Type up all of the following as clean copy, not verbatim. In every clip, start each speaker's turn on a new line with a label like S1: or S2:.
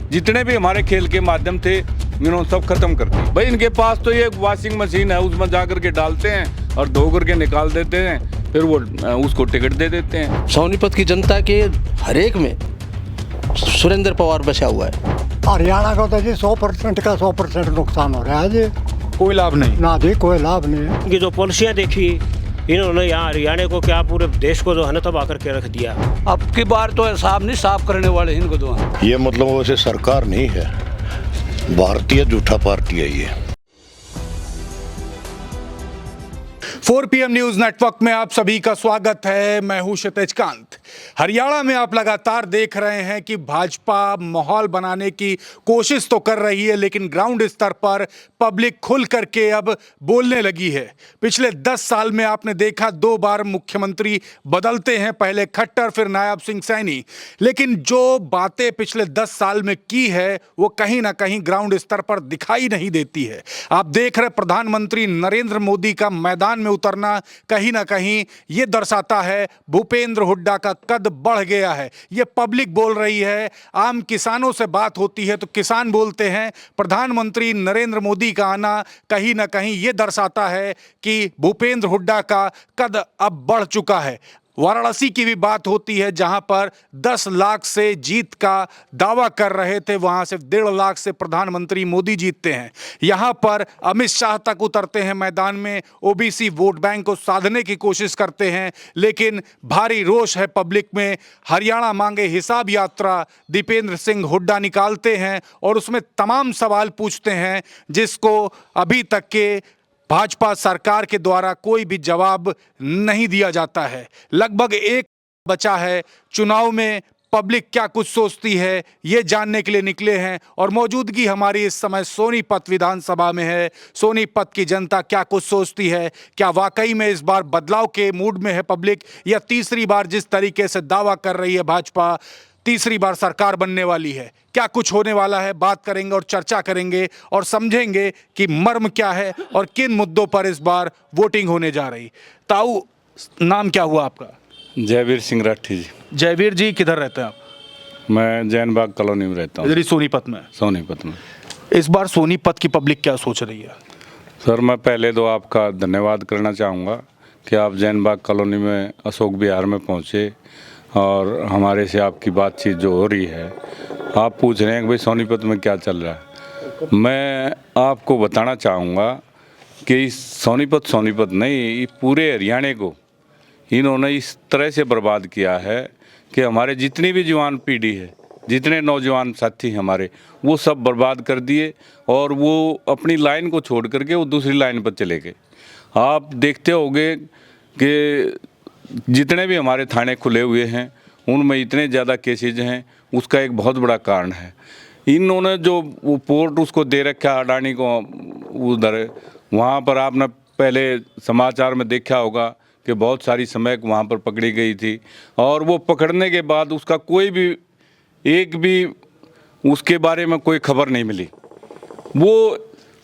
S1: जितने भी हमारे खेल के माध्यम थे इन्होंने सब खत्म कर दिए। भाई इनके पास तो ये वॉशिंग मशीन है, उसमें जा करके डालते हैं और धो करके निकाल देते हैं, फिर वो उसको टिकट दे देते हैं।
S2: सोनीपत की जनता के हर एक में सुरेंद्र पवार बचा हुआ है।
S3: हरियाणा का तो जी 100% का 100% नुकसान हो रहा है जी।
S4: कोई लाभ नहीं
S3: ना जी, कोई लाभ नहीं है।
S5: इनकी जो पॉलिसियाँ देखी इन्होंने यहाँ हरियाणा को क्या पूरे देश को जो है ना तबाह करके रख दिया।
S2: अब की बार तो साफ नहीं साफ करने वाले इनको दो।
S6: ये मतलब वैसे सरकार नहीं है, भारतीय झूठा पार्टी है ये।
S4: 4 PM न्यूज नेटवर्क में आप सभी का स्वागत है। मैं हूं क्षितिज कांत। हरियाणा में आप लगातार देख रहे हैं कि भाजपा माहौल बनाने की कोशिश तो कर रही है, लेकिन ग्राउंड स्तर पर पब्लिक खुल करके अब बोलने लगी है। पिछले 10 साल में आपने देखा 2 बार मुख्यमंत्री बदलते हैं, पहले खट्टर फिर नायब सिंह सैनी, लेकिन जो बातें पिछले 10 साल में की है वो कहीं ना कहीं ग्राउंड स्तर पर दिखाई नहीं देती है। आप देख रहे प्रधानमंत्री नरेंद्र मोदी का मैदान में उतरना कहीं ना कहीं ये दर्शाता है भूपेंद्र हुड्डा का कद बढ़ गया है। ये पब्लिक बोल रही है। आम किसानों से बात होती है तो किसान बोलते हैं प्रधानमंत्री नरेंद्र मोदी का आना कहीं ना कहीं ये दर्शाता है कि भूपेंद्र हुड्डा का कद अब बढ़ चुका है। वाराणसी की भी बात होती है, जहां पर 10 लाख से जीत का दावा कर रहे थे, वहां से 1.5 लाख से प्रधानमंत्री मोदी जीतते हैं। यहां पर अमित शाह तक उतरते हैं मैदान में, ओबीसी वोट बैंक को साधने की कोशिश करते हैं, लेकिन भारी रोष है पब्लिक में। हरियाणा मांगे हिसाब यात्रा दीपेंद्र सिंह हुड्डा निकालते हैं और उसमें तमाम सवाल पूछते हैं जिसको अभी तक के भाजपा सरकार के द्वारा कोई भी जवाब नहीं दिया जाता है। लगभग एक बचा है। चुनाव में पब्लिक क्या कुछ सोचती है ये जानने के लिए निकले हैं और मौजूदगी हमारी इस समय सोनीपत विधानसभा में है। सोनीपत की जनता क्या कुछ सोचती है, क्या वाकई में इस बार बदलाव के मूड में है पब्लिक, या तीसरी बार जिस तरीके से दावा कर रही है भाजपा तीसरी बार सरकार बनने वाली है, क्या कुछ होने वाला है। बात करेंगे और चर्चा करेंगे और समझेंगे कि मर्म क्या है और किन मुद्दों पर इस बार वोटिंग होने जा रही। ताऊ, नाम क्या हुआ आपका?
S1: जयवीर सिंह राठी जी।
S4: जयवीर जी, किधर रहते हैं आप?
S1: मैं जैन बाग कॉलोनी में रहता हूँ।
S4: इधर ही सोनीपत में?
S1: सोनीपत में।
S4: इस बार सोनीपत की पब्लिक क्या सोच रही है?
S1: सर मैं पहले तो आपका धन्यवाद करना चाहूँगा कि आप जैन बाग कॉलोनी में अशोक विहार में पहुँचे और हमारे से आपकी बातचीत जो हो रही है, आप पूछ रहे हैं कि भाई सोनीपत में क्या चल रहा है। मैं आपको बताना चाहूँगा कि इस सोनीपत नहीं, पूरे हरियाणा को इन्होंने इस तरह से बर्बाद किया है कि हमारे जितनी भी जवान पीढ़ी है, जितने नौजवान साथी हमारे, वो सब बर्बाद कर दिए और वो अपनी लाइन को छोड़ करके वो दूसरी लाइन पर चले गए। आप देखते होंगे कि जितने भी हमारे थाने खुले हुए हैं उनमें इतने ज़्यादा केसेज हैं, उसका एक बहुत बड़ा कारण है इन्होंने जो वो पोर्ट उसको दे रखा है अडानी को उधर। वहाँ पर आपने पहले समाचार में देखा होगा कि बहुत सारी स्मैक वहाँ पर पकड़ी गई थी और वो पकड़ने के बाद उसका कोई भी एक भी उसके बारे में कोई खबर नहीं मिली। वो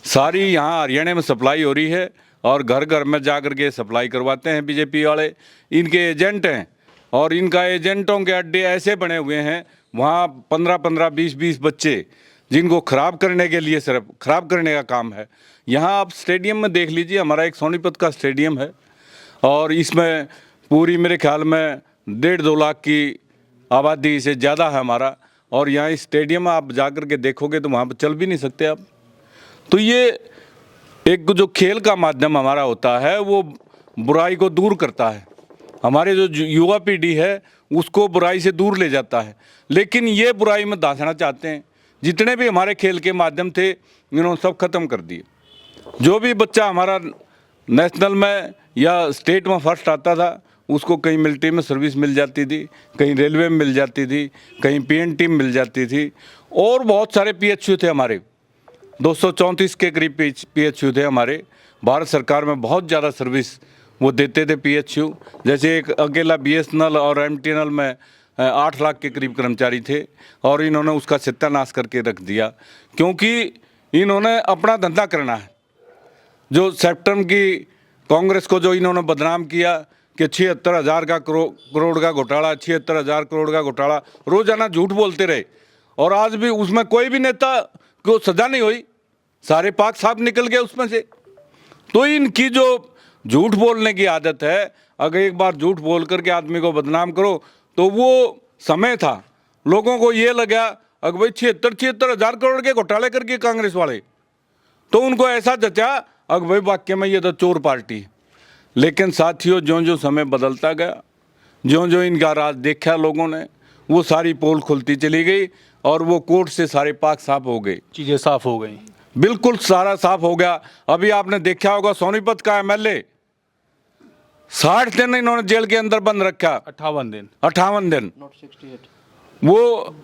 S1: सारी यहाँ हरियाणा में सप्लाई हो रही है और घर घर में जा कर के सप्लाई करवाते हैं बीजेपी वाले। इनके एजेंट हैं और इनका एजेंटों के अड्डे ऐसे बने हुए हैं, वहाँ 15-15, 20-20 बच्चे जिनको ख़राब करने के लिए सिर्फ ख़राब करने का काम है। यहाँ आप स्टेडियम में देख लीजिए, हमारा एक सोनीपत का स्टेडियम है और इसमें पूरी मेरे ख्याल में 1.5-2 लाख की आबादी से ज़्यादा है हमारा, और यहाँ इस स्टेडियम में आप जा कर के देखोगे तो वहाँ पर चल भी नहीं सकते आप। तो ये एक जो खेल का माध्यम हमारा होता है वो बुराई को दूर करता है, हमारे जो युवा पीढ़ी है उसको बुराई से दूर ले जाता है, लेकिन ये बुराई में दासना चाहते हैं। जितने भी हमारे खेल के माध्यम थे इन्होंने सब खत्म कर दिए। जो भी बच्चा हमारा नेशनल में या स्टेट में फर्स्ट आता था उसको कहीं मिलिट्री में सर्विस मिल जाती थी, कहीं रेलवे में मिल जाती थी, कहीं पीएनटी में मिल जाती थी, और बहुत सारे पीएचयू थे हमारे, 234 के करीब पीएचयू थे हमारे। भारत सरकार में बहुत ज़्यादा सर्विस वो देते थे पीएचयू। जैसे एक अकेला बीएसएनएल और एमटीएनएल में 8 लाख के करीब कर्मचारी थे और इन्होंने उसका सत्यानाश करके रख दिया, क्योंकि इन्होंने अपना धंधा करना है। जो सेप्टेम की कांग्रेस को जो इन्होंने बदनाम किया कि 76,000 का करोड़ का घोटाला, 76,000 करोड़ का घोटाला, रोजाना झूठ बोलते रहे और आज भी उसमें कोई भी नेता को सजा नहीं हुई, सारे पाक साफ निकल गए उसमें से। तो इनकी जो झूठ बोलने की आदत है, अगर एक बार झूठ बोल करके आदमी को बदनाम करो, तो वो समय था लोगों को ये लगा अगर भाई 76 हजार करोड़ के घोटाले करके कांग्रेस वाले, तो उनको ऐसा जचा अगर भाई वाक्य में ये तो चोर पार्टी है। लेकिन साथियों, ज्यों ज्यों समय बदलता गया, ज्यों ज्यों इनका राज देखा लोगों ने, वो सारी पोल खुलती चली गई और वो कोर्ट से सारे पाक साफ हो गए,
S4: चीज़ें साफ हो गई।
S1: बिल्कुल सारा साफ हो गया। अभी आपने देखा होगा सोनीपत का एमएलए 60 दिन इन्होंने जेल के अंदर बंद रखा, 58 दिन। वो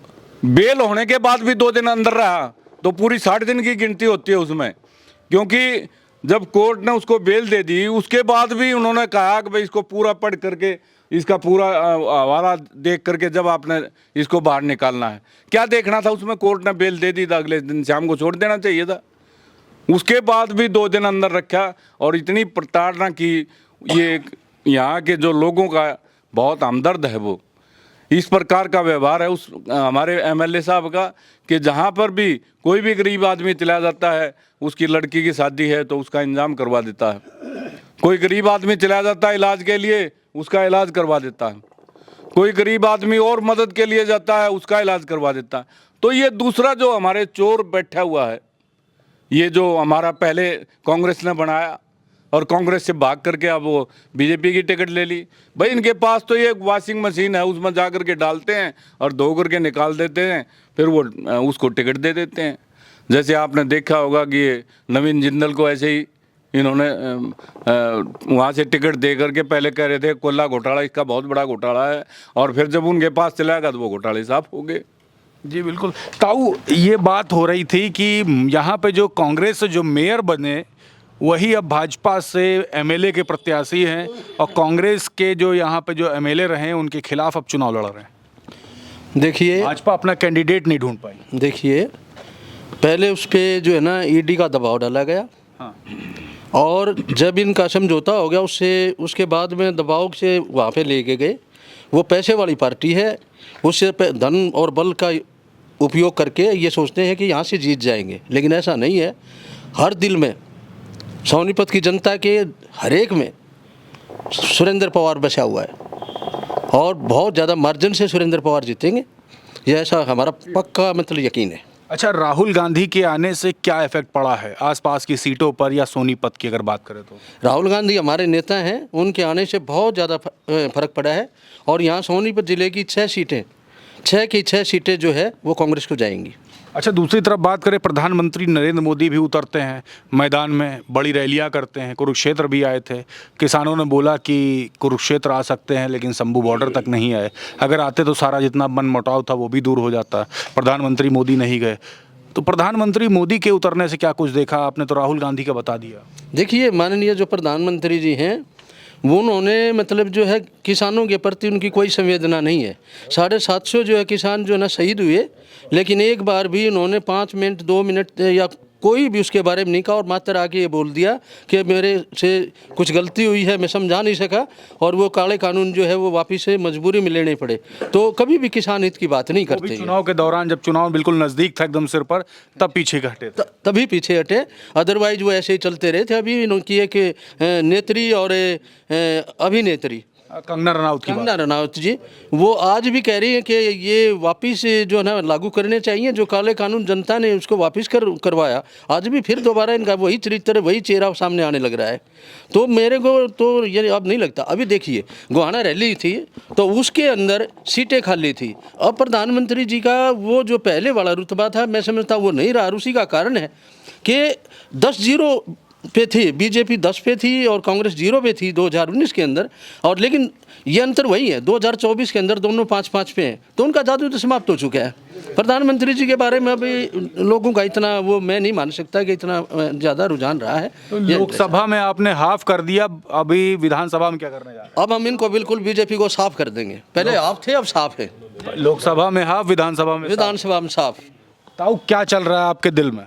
S1: बेल होने के बाद भी 2 दिन अंदर रहा, तो पूरी 60 दिन की गिनती होती है उसमें, क्योंकि जब कोर्ट ने उसको बेल दे दी उसके बाद भी उन्होंने कहा कि भाई इसको पूरा पढ़ करके, इसका पूरा हवाला देख करके जब आपने इसको बाहर निकालना है। क्या देखना था उसमें? कोर्ट ने बेल दे दी था, अगले दिन शाम को छोड़ देना चाहिए था। उसके बाद भी 2 दिन अंदर रखा और इतनी प्रताड़ना की। ये यहाँ के जो लोगों का बहुत हमदर्द है, वो इस प्रकार का व्यवहार है उस हमारे एमएलए साहब का कि जहाँ पर भी कोई भी गरीब आदमी चला जाता है, उसकी लड़की की शादी है तो उसका इंतजाम करवा देता है। कोई गरीब आदमी चला जाता है इलाज के लिए, उसका इलाज करवा देता है। कोई गरीब आदमी और मदद के लिए जाता है, उसका इलाज करवा देता है। तो ये दूसरा जो हमारे चोर बैठा हुआ है, ये जो हमारा पहले कांग्रेस ने बनाया और कांग्रेस से भाग करके अब वो बीजेपी की टिकट ले ली। भाई इनके पास तो ये वॉशिंग मशीन है, उसमें जा करके डालते हैं और धो करके निकाल देते हैं, फिर वो उसको टिकट दे देते हैं। जैसे आपने देखा होगा कि ये नवीन जिंदल को ऐसे ही इन्होंने वहाँ से टिकट दे करके पहले कह रहे थे कोयला घोटाला इसका बहुत बड़ा घोटाला है, और फिर जब उनके पास चला गया तो वो घोटाले साफ हो गए।
S4: जी बिल्कुल। ताऊ, ये बात हो रही थी कि यहाँ पे जो कांग्रेस से जो मेयर बने वही अब भाजपा से एमएलए के प्रत्याशी हैं, और कांग्रेस के जो यहाँ पे जो एमएलए रहे उनके खिलाफ अब चुनाव लड़ रहे हैं।
S2: देखिए,
S4: भाजपा अपना कैंडिडेट नहीं ढूंढ पाई।
S2: देखिए, पहले उस पर जो है ना ईडी का दबाव डाला गया।
S4: हाँ।
S2: और जब इनका समझौता हो गया उसके बाद में दबाव से वहाँ पे लेके गए। वो पैसे वाली पार्टी है, उससे धन और बल का उपयोग करके ये सोचते हैं कि यहाँ से जीत जाएंगे, लेकिन ऐसा नहीं है। हर दिल में, सोनीपत की जनता के हर एक में सुरेंद्र पवार बसा हुआ है और बहुत ज़्यादा मार्जिन से सुरेंद्र पवार जीतेंगे, ये ऐसा हमारा पक्का मतलब यकीन है।
S4: अच्छा, राहुल गांधी के आने से क्या इफेक्ट पड़ा है आसपास की सीटों पर या सोनीपत की अगर बात करें तो?
S2: राहुल गांधी हमारे नेता हैं, उनके आने से बहुत ज़्यादा फर्क पड़ा है। और यहाँ सोनीपत ज़िले की 6 सीटें जो है वो कांग्रेस को जाएंगी।
S4: अच्छा, दूसरी तरफ बात करें, प्रधानमंत्री नरेंद्र मोदी भी उतरते हैं मैदान में, बड़ी रैलियां करते हैं। कुरुक्षेत्र भी आए थे, किसानों ने बोला कि कुरुक्षेत्र आ सकते हैं लेकिन शंभू बॉर्डर तक नहीं आए, अगर आते तो सारा जितना मनमुटाव था वो भी दूर हो जाता। प्रधानमंत्री मोदी नहीं गए, तो प्रधानमंत्री मोदी के उतरने से क्या कुछ देखा आपने? तो राहुल गांधी का बता दिया।
S2: देखिए, माननीय जो प्रधानमंत्री जी हैं वो उन्होंने मतलब जो है किसानों के प्रति उनकी कोई संवेदना नहीं है। 750 जो है किसान जो है ना शहीद हुए, लेकिन एक बार भी उन्होंने 5 मिनट 2 मिनट या कोई भी उसके बारे में नहीं कहा, और मात्र आके ये बोल दिया कि मेरे से कुछ गलती हुई है, मैं समझा नहीं सका, और वो काले कानून जो है वो वापस से मजबूरी में लेने पड़े। तो कभी भी किसान हित की बात नहीं करते।
S4: चुनाव के दौरान, जब चुनाव बिल्कुल नज़दीक था एकदम सिर पर, तब पीछे हटे थे।
S2: तभी पीछे हटे, अदरवाइज वो ऐसे ही चलते रहे थे। अभी इनकी एक नेत्री और अभिनेत्री
S4: कंगना
S2: रनावत जी, वो आज भी कह रही है कि ये वापस जो है ना लागू करने चाहिए, जो काले कानून जनता ने उसको वापस करवाया। आज भी फिर दोबारा इनका वही चरित्र, वही चेहरा सामने आने लग रहा है। तो मेरे को तो ये अब नहीं लगता। अभी देखिए, गोहाना रैली थी तो उसके अंदर सीटें खाली थी। अब प्रधानमंत्री जी का वो जो पहले वाला रुतबा था, मैं समझता वो नहीं रहा। उसी का कारण है कि 10-0 पे थी बीजेपी, 10 पे थी और कांग्रेस 0 पे थी 2019 के अंदर। और लेकिन ये अंतर वही है, 2024 के अंदर दोनों 5-5 पे हैं, तो उनका जादू तो समाप्त हो चुका है। प्रधानमंत्री जी के बारे में अभी लोगों का इतना वो मैं नहीं मान सकता कि इतना ज़्यादा रुझान रहा है।
S4: तो लोकसभा में आपने हाफ कर दिया, अभी विधानसभा में क्या करने जा रहे हैं?
S2: अब हम इनको बिल्कुल बीजेपी को साफ कर देंगे। पहले हाफ थे, अब साफ है।
S4: लोकसभा में हाफ, विधानसभा में
S2: साफ।
S4: ताऊ, क्या चल रहा है आपके दिल में?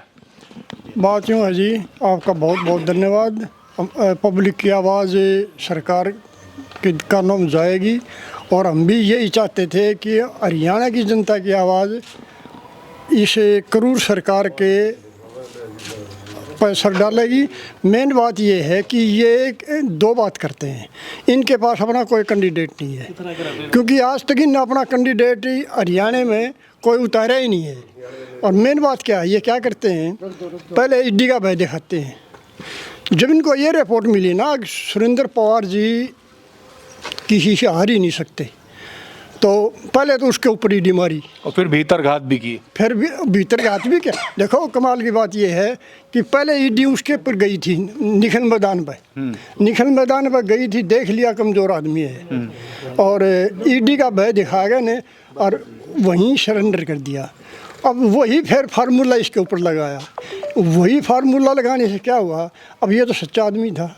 S3: बात यूँ है जी, आपका बहुत बहुत धन्यवाद। पब्लिक की आवाज़ सरकार के कानों में जाएगी, और हम भी यही चाहते थे कि हरियाणा की जनता की आवाज़ इस क्रूर सरकार के पैसा डालेगी। मेन बात ये है कि ये दो बात करते हैं, इनके पास अपना कोई कैंडिडेट नहीं है, क्योंकि आज तक इन्हें अपना कैंडिडेट हरियाणा में कोई उतारा ही नहीं है। और मेन बात क्या है, ये क्या करते हैं, पहले ईडी का भय दिखाते हैं। जब इनको ये रिपोर्ट मिली ना सुरेंद्र पवार जी किसी से हार ही नहीं सकते, तो पहले तो उसके ऊपर ईडी मारी
S4: और फिर भीतर घात भी की।
S3: फिर भी भीतर घात भी क्या। देखो कमाल की बात यह है कि पहले ईडी उसके ऊपर गई थी निखिल मैदान पर, निखिल मैदान पर गई थी, देख लिया कमज़ोर आदमी है, और ईडी का भय दिखा गए ने और वहीं सरेंडर कर दिया। अब वही फिर फार्मूला इसके ऊपर लगाया, वही फार्मूला लगाने से क्या हुआ, अब ये तो सच्चा आदमी था,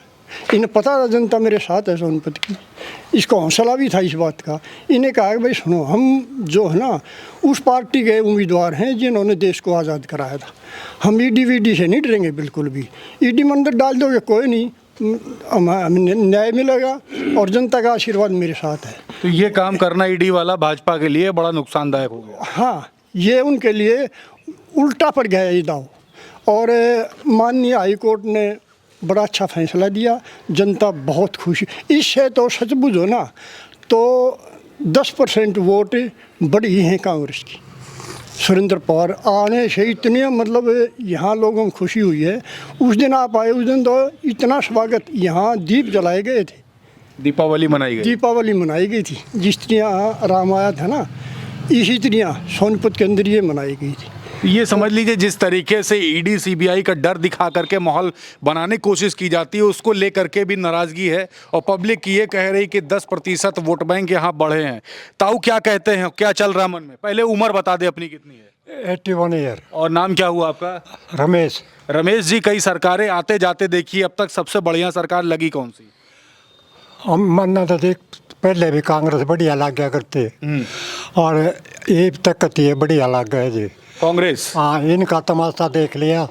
S3: इन्हें पता था जनता मेरे साथ है सोनपत की, इसको हौसला भी था इस बात का। इन्हें कहा कि भाई सुनो, हम जो है ना उस पार्टी के उम्मीदवार हैं जिन्होंने देश को आज़ाद कराया था, हम ईडी वीडी से नहीं डरेंगे बिल्कुल भी। ईडी में अंदर डाल दोगे कोई नहीं, हमें न्याय मिलेगा और जनता का आशीर्वाद मेरे साथ है।
S4: तो ये काम करना ईडी वाला भाजपा के लिए बड़ा नुकसानदायक हो गया।
S3: हाँ, ये उनके लिए उल्टा पड़ गया ये दाव। और माननीय हाई कोर्ट ने बड़ा अच्छा फैसला दिया, जनता बहुत खुश। इससे तो सच बुझो ना तो 10% वोट बढ़ी हैं कांग्रेस की। सुरेंद्र पवार आने से इतने मतलब यहाँ लोगों को खुशी हुई है। उस दिन आप आए, उस दिन तो इतना स्वागत, यहाँ दीप जलाए गए थे,
S4: दीपावली मनाई गई।
S3: दीपावली मनाई गई थी। जिस तरह राम आया था ना, इसी तरह सोनपत के अंदर ये मनाई गई थी।
S4: ये समझ लीजिए जिस तरीके से ईडी सीबीआई का डर दिखा करके माहौल बनाने की कोशिश की जाती है, उसको लेकर के भी नाराजगी है और पब्लिक ये कह रही कि 10% वोट बैंक यहाँ बढ़े हैं। ताऊ क्या कहते हैं, क्या चल रहा मन में? पहले उम्र बता दे अपनी कितनी है?
S7: 81 ईयर।
S4: और नाम क्या हुआ आपका?
S7: रमेश।
S4: रमेश जी, कई सरकारें आते जाते देखिए, अब तक सबसे बढ़िया सरकार लगी कौन सी?
S7: हम मानना था देख, पहले भी कांग्रेस बढ़िया लग गया करते, और ये तक है बढ़िया लग गया जी
S4: कांग्रेस।
S7: हाँ, इनका तमाशा देख लिया,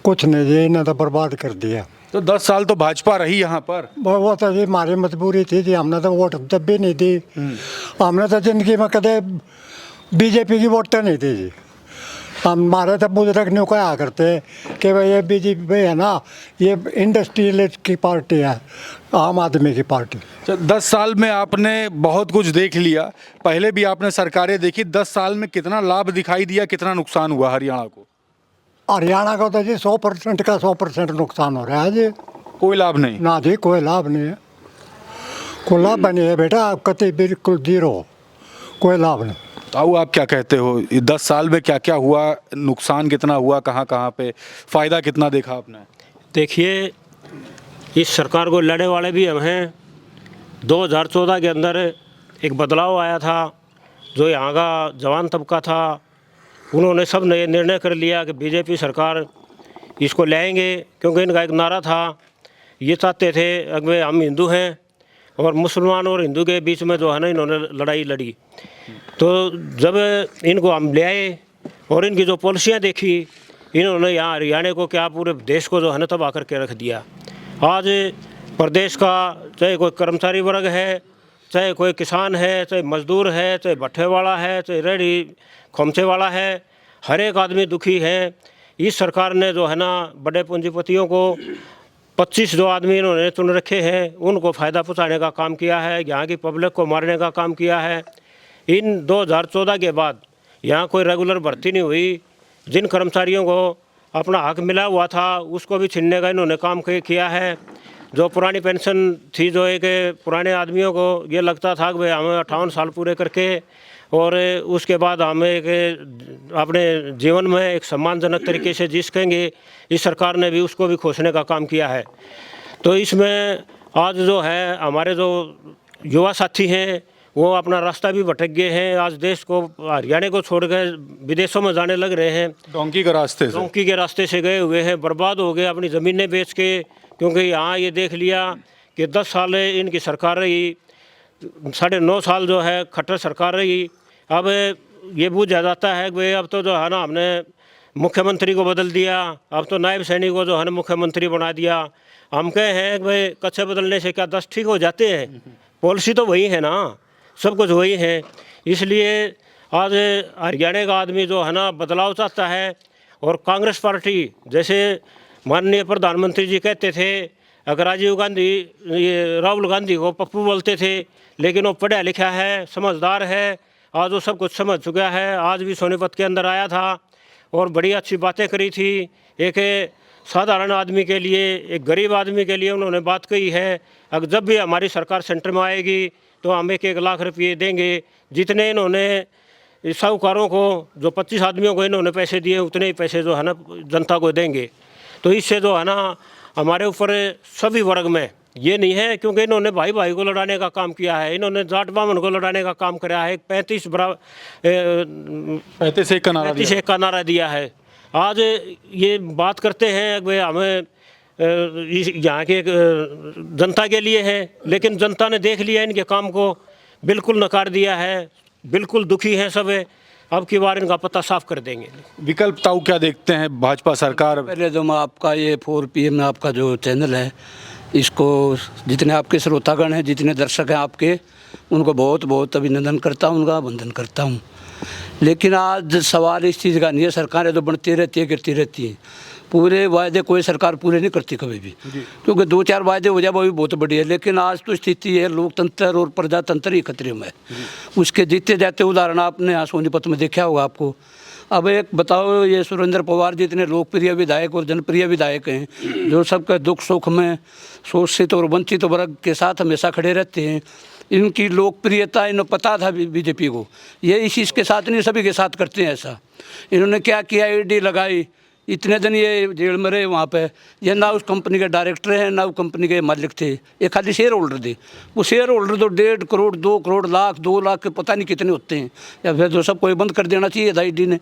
S7: कुछ नहीं जी, इन्हें तो बर्बाद कर दिया।
S4: तो 10 साल तो भाजपा रही यहाँ पर।
S7: वो तो जी हमारी मजबूरी थी जी, हमने तो वोट जब भी नहीं दी, हमने तो जिंदगी में कदे बीजेपी की वोट तो नहीं दी जी। हमारे तो बुजुर्ग ने कहा करते कि भाई ये बीजेपी है ना, ये इंडस्ट्रियलिस्ट की पार्टी है, आम आदमी की पार्टी।
S4: 10 साल में आपने बहुत कुछ देख लिया, पहले भी आपने सरकारें देखी, 10 साल में कितना लाभ दिखाई दिया, कितना नुकसान हुआ हरियाणा को?
S7: हरियाणा का तो जी 100% का 100% नुकसान हो रहा है जी।
S4: कोई लाभ नहीं
S7: ना जी, कोई लाभ नहीं है, कोई लाभ नहीं है बेटा, आप कति बिल्कुल जीरो, कोई लाभ नहीं।
S4: ताऊ आप क्या कहते हो, 10 साल में क्या क्या हुआ, नुकसान कितना हुआ, कहाँ कहाँ पे, फ़ायदा कितना देखा आपने?
S5: देखिए, इस सरकार को लड़ने वाले भी हम हैं। 2014 के अंदर एक बदलाव आया था, जो यहाँ का जवान तबका था, उन्होंने सब ने निर्णय कर लिया कि बीजेपी सरकार इसको लाएंगे, क्योंकि इनका एक नारा था, ये चाहते थे अगर हम हिंदू हैं और मुसलमान और हिंदू के बीच में जो है ना इन्होंने लड़ाई लड़ी। तो जब इनको हम ले आए और इनकी जो पॉलिसियाँ देखी, इन्होंने यहाँ हरियाणा को क्या पूरे देश को जो है ना तबाह करके रख दिया। आज प्रदेश का चाहे कोई कर्मचारी वर्ग है, चाहे कोई किसान है, चाहे मजदूर है, चाहे भट्ठे वाला है, चाहे रेहड़ी खोमचे वाला है, हर एक आदमी दुखी है। इस सरकार ने जो है ना बड़े पूंजीपतियों को 25 जो आदमी इन्होंने चुन रखे हैं उनको फ़ायदा पहुँचाने का काम किया है, यहाँ की पब्लिक को मारने का काम किया है। इन 2014 के बाद यहाँ कोई रेगुलर भर्ती नहीं हुई। जिन कर्मचारियों को अपना हक मिला हुआ था उसको भी छीनने का इन्होंने काम किया है। जो पुरानी पेंशन थी, जो एक पुराने आदमियों को ये लगता था कि भाई हमें 58 साल पूरे करके और उसके बाद हम एक अपने जीवन में एक सम्मानजनक तरीके से जी सकेंगे, इस सरकार ने भी उसको भी खोसने का काम किया है। तो इसमें आज जो है हमारे जो युवा साथी हैं वो अपना रास्ता भी भटक गए हैं। आज देश को, हरियाणा को छोड़कर विदेशों में जाने लग रहे हैं,
S4: डोंकी के रास्ते से,
S5: डोंकी के रास्ते से गए हुए हैं, बर्बाद हो गए अपनी ज़मीनें बेच के, क्योंकि यहाँ ये देख लिया कि 10 साल इनकी सरकार रही, 9.5 साल जो है खट्टर सरकार रही। अब ये बूझा जाता है कि अब तो जो है ना हमने मुख्यमंत्री को बदल दिया, अब तो नायब सैनी को जो है ना मुख्यमंत्री बना दिया। हम कहे हैं कि भाई कच्चे बदलने से क्या 10 ठीक हो जाते हैं? पॉलिसी तो वही है ना, सब कुछ वही है। इसलिए आज हरियाणा का आदमी जो है ना बदलाव चाहता है। और कांग्रेस पार्टी, जैसे माननीय प्रधानमंत्री जी कहते थे, अगर राजीव गांधी ये राहुल गांधी को पप्पू बोलते थे, लेकिन वो पढ़ा लिखा है, समझदार है, आज वो सब कुछ समझ चुका है। आज भी सोनीपत के अंदर आया था और बड़ी अच्छी बातें करी थी। एक साधारण आदमी के लिए, एक गरीब आदमी के लिए उन्होंने बात कही है। अगर जब भी हमारी सरकार सेंटर में आएगी तो हम 1-1 लाख रुपये देंगे। जितने इन्होंने साहूकारों को, जो 25 आदमियों को इन्होंने पैसे दिए, उतने ही पैसे जो है ना जनता को देंगे। तो इससे जो है ना हमारे ऊपर सभी वर्ग में ये नहीं है, क्योंकि इन्होंने भाई भाई को लड़ाने का काम किया है, इन्होंने जाट बामन को लड़ाने का काम कराया है। 35 एक का नारा दिया है। आज ये बात करते हैं वे हमें यहाँ के जनता के लिए है, लेकिन जनता ने देख लिया इनके काम को, बिल्कुल नकार दिया है, बिल्कुल दुखी हैं सब। अब की बार इनका पता साफ कर देंगे।
S4: विकल्प ताऊ क्या देखते हैं भाजपा सरकार?
S2: पहले तो मैं आपका ये 4PM में आपका जो चैनल है, इसको जितने आपके श्रोतागण हैं, जितने दर्शक हैं आपके, उनको बहुत बहुत अभिनंदन करता हूँ, उनका वंदन करता हूँ। लेकिन आज सवाल इस चीज़ का नहीं है, सरकारें तो बढ़ती रहती है, गिरती रहती हैं। पूरे वायदे कोई सरकार पूरे नहीं करती कभी भी, क्योंकि 2-4 वायदे हो जाए वो भी बहुत बढ़िया है। लेकिन आज तो स्थिति है, लोकतंत्र और प्रजातंत्र ही खतरे में है। उसके जीते जाते उदाहरण आपने यहाँ सोनीपत में देखा होगा आपको। अब एक बताओ, ये सुरेंद्र पवार जी इतने लोकप्रिय विधायक और जनप्रिय विधायक हैं, जो सबके दुख सुख में शोषित और वंचित वर्ग के साथ हमेशा खड़े रहते हैं। इनकी लोकप्रियता इन्हें पता था बीजेपी को, ये इसी के साथ नहीं सभी के साथ करते हैं ऐसा। इन्होंने क्या किया, ईडी लगाई, इतने दिन ये जेल में रहे वहाँ पे। ये ना उस कंपनी के डायरेक्टर हैं, ना उस कंपनी के मालिक थे, ये खाली शेयर होल्डर थे। वो शेयर होल्डर तो 1.5 करोड़, 2 करोड़, लाख, 2 लाख के पता नहीं कितने होते हैं। या फिर तो सब कोई बंद कर देना चाहिए था ईडी ने।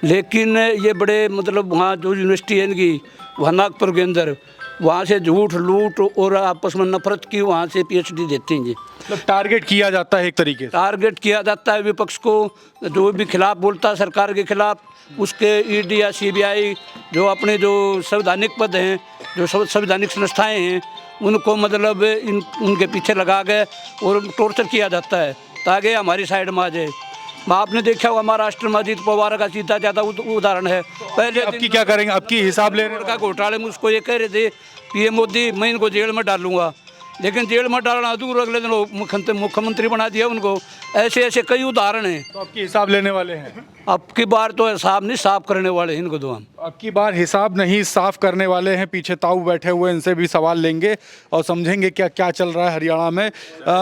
S2: लेकिन ये बड़े मतलब वहाँ जो यूनिवर्सिटी है इनकी, वहाँ नागपुर के अंदर, वहाँ से झूठ लूट और आपस में नफरत की, वहाँ से PhD देते हैं जी।
S4: मतलब टारगेट किया जाता है, एक तरीके से
S2: टारगेट किया जाता है विपक्ष को। जो भी खिलाफ बोलता है सरकार के खिलाफ, उसके ईडी या CBI जो अपने जो संवैधानिक पद हैं, जो संवैधानिक संस्थाएं हैं, उनको मतलब उनके पीछे लगा के और टॉर्चर किया जाता है ताकि हमारी साइड में आ जाए। आपने देखा होगा महाराष्ट्र में अजीत पवार का सीधा ज़्यादा उदाहरण है। पहले
S4: आपकी क्या करेंगे, आपकी हिसाब ले रहे
S2: का घोटाले में उसको ये कह रहे थे PM मोदी मैं इनको जेल में डालूंगा, लेकिन जेल में डालना दूर, अगले दिन मुख्यमंत्री बना दिया उनको। ऐसे ऐसे कई उदाहरण हैं।
S4: तो आपकी हिसाब लेने वाले हैं?
S2: अब की बार तो हिसाब नहीं साफ करने वाले हैं इनको तो हम।
S4: अब की बार हिसाब नहीं साफ करने वाले हैं। पीछे ताऊ बैठे हुए, इनसे भी सवाल लेंगे और समझेंगे क्या क्या चल रहा है हरियाणा में।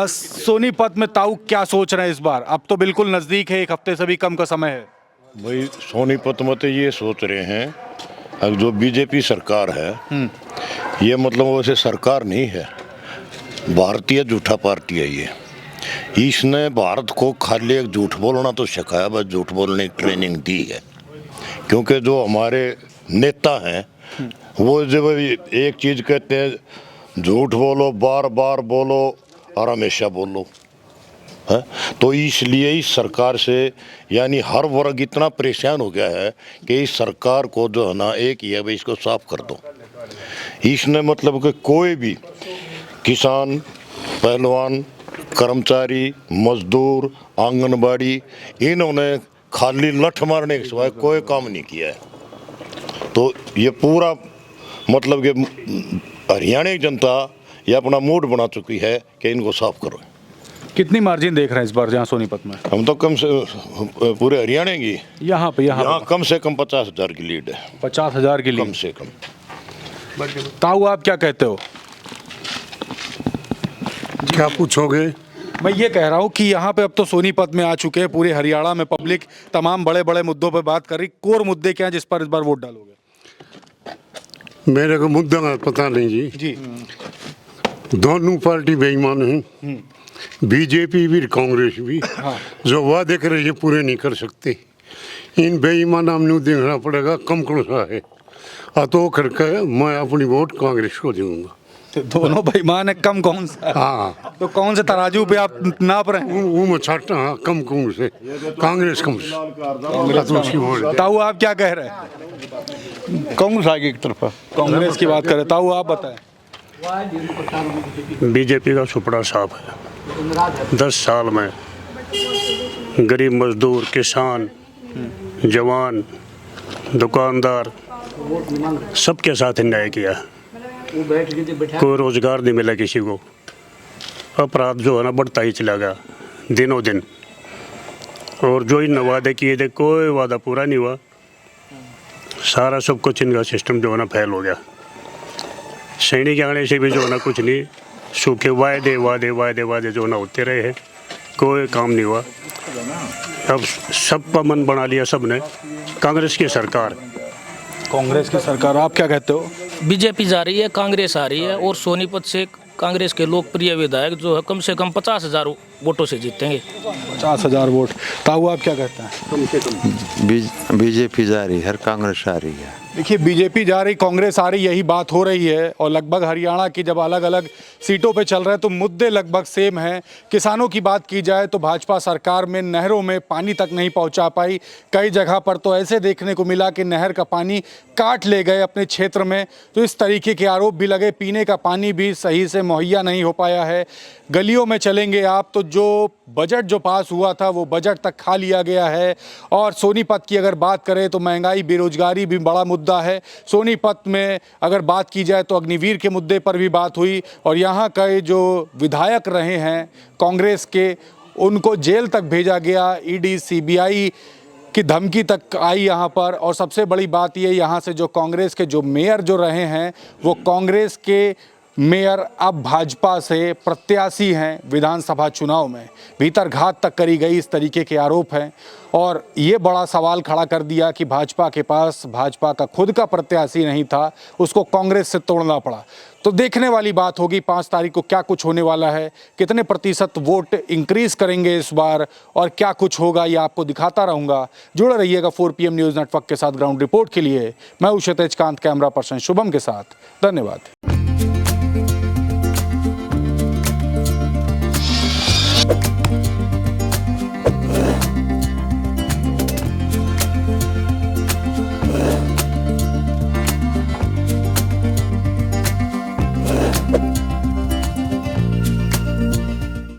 S4: सोनीपत में ताऊ क्या सोच रहे हैं इस बार? अब तो बिल्कुल नज़दीक है, 1 हफ्ते से भी कम का समय है।
S6: भाई सोनीपत में तो ये सोच रहे हैं, अब जो बीजेपी सरकार है, ये मतलब वैसे सरकार नहीं है, भारतीय झूठा पार्टी है ये। इसने भारत को खाली एक झूठ बोलना तो सिखाया, बस झूठ बोलने की ट्रेनिंग दी है। क्योंकि जो हमारे नेता हैं वो जब एक चीज़ कहते हैं, झूठ बोलो, बार बार बोलो और हमेशा बोलो है। तो इसलिए इस सरकार से यानी हर वर्ग इतना परेशान हो गया है कि इस सरकार को जो है ना, एक ही है भाई, इसको साफ कर दो। इसने मतलब कि कोई भी किसान, पहलवान, कर्मचारी, मजदूर, आंगनबाड़ी, इन्होंने खाली लठ मारने के सिवाय कोई काम नहीं किया है। तो ये पूरा मतलब कि हरियाणा की जनता ये अपना मूड बना चुकी है कि इनको साफ करो।
S4: कितनी मार्जिन देख रहे हैं इस बार जहाँ सोनीपत में?
S6: हम तो कम से पूरे हरियाणा की
S4: यहाँ
S6: कम से कम 50,000 की लीड है।
S4: 50,000 की लीड
S6: कम से कम।
S4: ताऊ आप क्या कहते हो?
S8: क्या पूछोगे?
S4: मैं ये कह रहा हूँ कि यहाँ पे अब तो सोनीपत में आ चुके हैं, पूरे हरियाणा में पब्लिक तमाम बड़े बड़े मुद्दों पे बात कर रही। कोर मुद्दे क्या हैं जिस पर इस बार वोट डालोगे?
S8: मेरे को मुद्दा का पता नहीं जी। दोनों पार्टी बेईमान हैं, बीजेपी भी कांग्रेस भी। जो वादे कर रही है पूरे नहीं कर सकते। इन बेईमान हमने देखना पड़ेगा कम कौन सा है, तो करके मैं अपनी वोट कांग्रेस को दूंगा।
S4: तो दोनों बेईमान है, कम कौन सा?
S8: हाँ,
S4: तो कौन से तराजू पे आप नाप रहे हैं?
S8: वो मैं छाटता, हाँ, कम कौन से कांग्रेस कम से।
S4: ताऊ आप क्या कह रहे हैं?
S7: कांग्रेस आगे एक तरफा,
S4: कांग्रेस की बात करें। ताऊ आप बताएं।
S8: बीजेपी का सुपड़ा साफ है। 10 साल में
S9: गरीब मजदूर, किसान, जवान, दुकानदार सबके साथ अन्याय किया। कोई रोज़गार नहीं मिला किसी को। अपराध जो है ना बढ़ता ही चला गया दिनों दिन। और जो इन वादे किए थे कोई वादा पूरा नहीं हुआ। सारा सब कुछ इनका सिस्टम जो है ना फेल हो गया। सैनिक आने से भी जो है ना कुछ नहीं, सूखे वादे वादे वादे वादे जो है ना होते रहे हैं, कोई काम नहीं हुआ। अब सबका मन बना लिया सबने, कांग्रेस की सरकार।
S4: कांग्रेस की सरकार, आप क्या कहते हो?
S10: बीजेपी जा रही है, कांग्रेस आ रही है और सोनीपत से कांग्रेस के लोकप्रिय विधायक जो है कम से कम 50,000 वोटों से जीतेंगे।
S4: 50,000 वोट। ताऊ आप क्या कहते हैं?
S11: बीजेपी जा रही है, कांग्रेस आ रही है।
S4: देखिए, बीजेपी जा रही, कांग्रेस आ रही, यही बात हो रही है। और लगभग हरियाणा की जब अलग अलग सीटों पे चल रहे हैं तो मुद्दे लगभग सेम हैं। किसानों की बात की जाए तो भाजपा सरकार में नहरों में पानी तक नहीं पहुंचा पाई। कई जगह पर तो ऐसे देखने को मिला कि नहर का पानी काट ले गए अपने क्षेत्र में। तो इस तरीके के आरोप भी लगे। पीने का पानी भी सही से मुहैया नहीं हो पाया है। गलियों में चलेंगे आप तो जो बजट जो पास हुआ था वो बजट तक खा लिया गया है। और सोनीपत की अगर बात करें तो महंगाई, बेरोजगारी भी बड़ा मुद्दा है। सोनीपत में अगर बात की जाए तो अग्निवीर के मुद्दे पर भी बात हुई। और यहाँ के जो विधायक रहे हैं कांग्रेस के, उनको जेल तक भेजा गया। ईडी, सीबीआई की धमकी तक आई यहाँ पर। और सबसे बड़ी बात ये, यहाँ से जो कांग्रेस के जो मेयर जो रहे हैं वो कांग्रेस के मेयर अब भाजपा से प्रत्याशी हैं विधानसभा चुनाव में। भीतर घात तक करी गई, इस तरीके के आरोप हैं। और ये बड़ा सवाल खड़ा कर दिया कि भाजपा के पास भाजपा का खुद का प्रत्याशी नहीं था, उसको कांग्रेस से तोड़ना पड़ा। तो देखने वाली बात होगी 5 तारीख को क्या कुछ होने वाला है, कितने प्रतिशत वोट इंक्रीज करेंगे इस बार और क्या कुछ होगा, ये आपको दिखाता रहूँगा। जुड़े रहिएगा 4 PM न्यूज़ नेटवर्क के साथ। ग्राउंड रिपोर्ट के लिए मैं हूं क्षितिज कांत, कैमरा पर्सन शुभम के साथ। धन्यवाद।